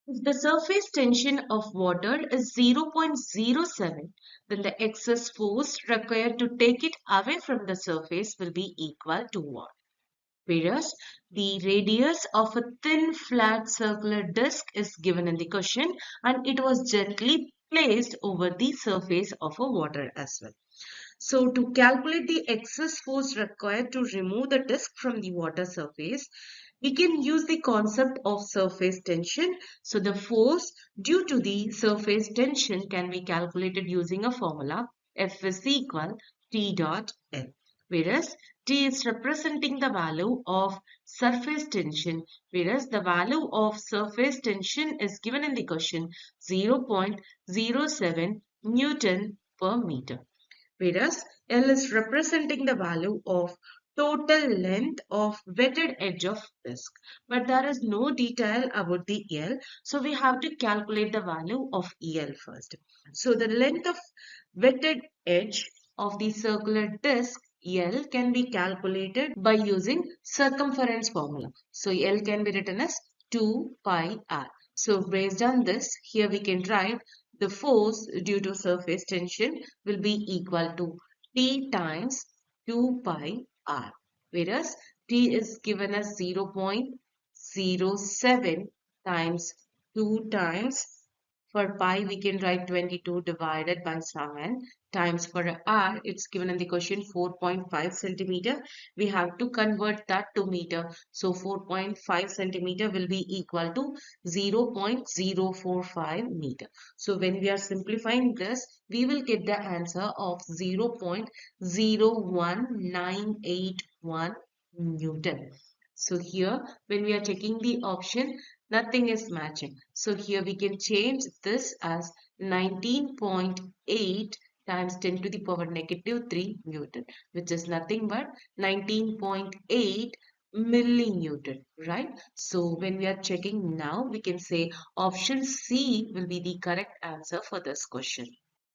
If the surface tension of water is 0.07, then the excess force required to take it away from the surface will be equal to what? Whereas the radius of a thin flat circular disc is given in the question and it was gently placed over the surface of a water as well. So to calculate the excess force required to remove the disc from the water surface, we can use the concept of surface tension. So the force due to the surface tension can be calculated using a formula F is equal T dot L, whereas T is representing the value of surface tension, whereas the value of surface tension is given in the question 0.07 Newton per meter, whereas L is representing the value of total length of wetted edge of disk. But there is no detail about the L, so we have to calculate the value of EL first. So the length of wetted edge of the circular disk L can be calculated by using circumference formula. So L can be written as 2 pi r. So based on this, here we can write the force due to surface tension will be equal to T times 2 pi r, whereas T is given as 0.07 times 2 times, for pi we can write 22 divided by 7 times, for r it's given in the question 4.5 centimeter. We have to convert that to meter. So 4.5 centimeter will be equal to 0.045 meter. So when we are simplifying this, we will get the answer of 0.01981 Newton. So here, when we are checking the option, nothing is matching. So here we can change this as 19.8 times 10 to the power negative 3 Newton, which is nothing but 19.8 millinewton, right? So when we are checking now, we can say option C will be the correct answer for this question.